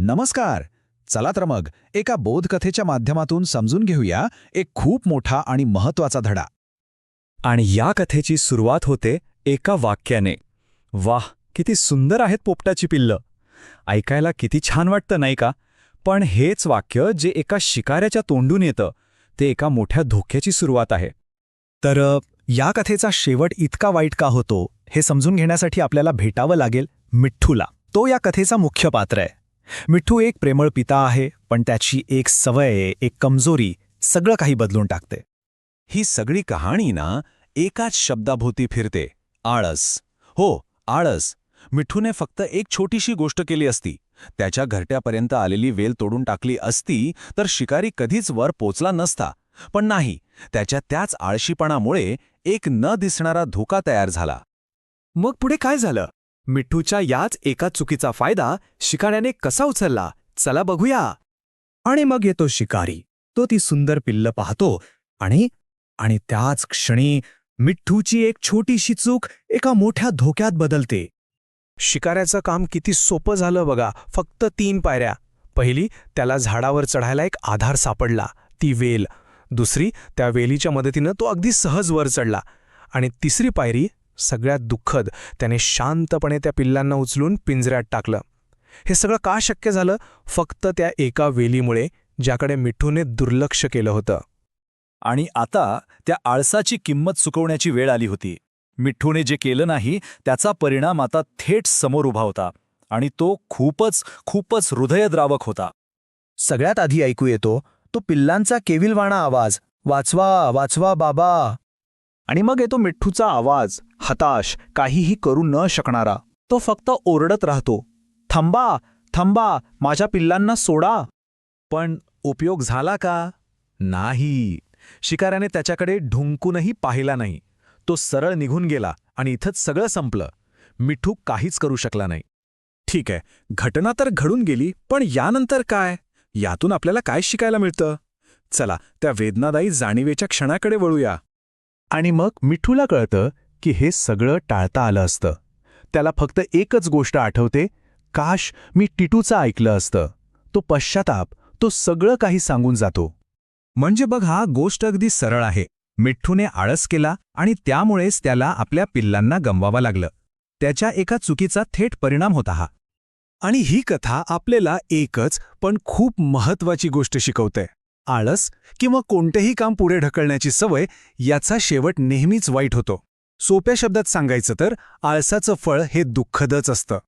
नमस्कार. चला तर मग एका बोधकथेच्या माध्यमातून समजून घेऊया एक खूप मोठा आणि महत्वाचा धडा. आणि या कथेची सुरुवात होते एका वाक्याने. वाह, किती सुंदर आहेत पोपटाची पिल्लं. ऐकायला किती छान वाटतं नाही का? पण हेच वाक्य जे एका शिकाऱ्याच्या तोंडून येतं ते एका मोठ्या धोक्याची सुरुवात आहे. तर या कथेचा शेवट इतका वाईट का होतो हे समजून घेण्यासाठी आपल्याला भेटावं लागेल मिठ्ठूला. तो या कथेचा मुख्य पात्र आहे. मिठ्ठू एक प्रेमळ पिता आहे, पण त्याची एक सवय, एक कमजोरी सगळं काही बदलून टाकते. ही सगळी कहाणी ना एकाच शब्दाभोवती फिरते, आळस. हो, आळस. मिठ्ठूने फक्त एक छोटीशी गोष्ट केली असती, त्याच्या घरट्यापर्यंत आलेली वेल तोडून टाकली असती तर शिकारी कधीच वर पोचला नसता. पण नाही, त्याच्या त्याच आळशीपणामुळे एक न दिसणारा धोका तयार झाला. मग पुढे काय झालं? मिठ्ठूच्या याच एका चुकीचा फायदा शिकाऱ्याने कसा उचलला? चला बघूया. आणि मग येतो शिकारी. तो ती सुंदर पिल्लं पाहतो आणि त्याच क्षणी मिठ्ठूची एक छोटीशी चूक एका मोठ्या धोक्यात बदलते. शिकाऱ्याचं काम किती सोपं झालं बघा. फक्त 3 पायऱ्या. पहिली, त्याला झाडावर चढायला एक आधार सापडला, ती वेल. दुसरी, त्या वेलीच्या मदतीनं तो अगदी सहज वर चढला. आणि तिसरी पायरी, सगळ्यात दुःखद, त्याने शांतपणे त्या पिल्लांना उचलून पिंजऱ्यात टाकलं. हे सगळं का शक्य झालं? फक्त त्या एका वेलीमुळे, ज्याकडे मिठ्ठूने दुर्लक्ष केलं होतं. आणि आता त्या आळसाची किंमत चुकवण्याची वेळ आली होती. मिठ्ठूने जे केलं नाही त्याचा परिणाम आता थेट समोर उभा होता, आणि तो खूपच हृदयद्रावक होता. सगळ्यात आधी ऐकू येतो तो पिल्लांचा केविलवाणा आवाज, वाचवा वाचवा बाबा. आणि मग येतो मिठ्ठूचा आवाज, हताश, काहीही करू न शकणारा. तो फक्त ओरडत राहतो, थांबा थांबा, माझ्या पिल्लांना सोडा. पण उपयोग झाला का? नाही. शिकाऱ्याने त्याच्याकडे ढुंकूनही पाहिला नाही. तो सरळ निघून गेला आणि इथंच सगळं संपलं. मिठ्ठू काहीच करू शकला नाही. ठीक आहे, घटना तर घडून गेली, पण यानंतर काय? यातून आपल्याला काय शिकायला मिळतं? चला त्या वेदनादायी जाणीवेच्या क्षणाकडे वळूया. आणि मग मिठ्ठूला कळतं की हे सगळं टाळता आलं असतं. त्याला फक्त एकच गोष्ट आठवते, काश मी टिटूचं ऐकलं असतं. तो पश्चाताप, तो सगळं काही सांगून जातो. म्हणजे बघ, हा गोष्ट अगदी सरळ आहे. मिठ्ठूने आळस केला आणि त्यामुळेच त्याला आपल्या पिल्लांना गमवावं लागलं. त्याच्या एका चुकीचा थेट परिणाम होता हा. आणि ही कथा आपल्याला एकच पण खूप महत्वाची गोष्ट शिकवते. आळस किंवा कोणतेही काम पुढे ढकलण्याची सवय, याचा शेवट नेहमीच वाईट होतो. सोप्या शब्दात सांगायचं तर आळसाचं फळ हे दुःखदच असतं.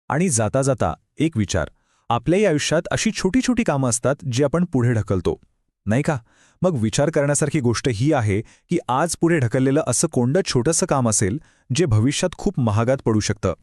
आणि जाता जाता एक विचार. आपल्याही आयुष्यात अशी छोटी छोटी कामं असतात जी आपण पुढे ढकलतो, नाही का? मग विचार करण्यासारखी गोष्ट ही आहे की आज पुढे ढकललेलं असं कोणतं छोटंसं काम असेल जे भविष्यात खूप महागात पडू शकतं.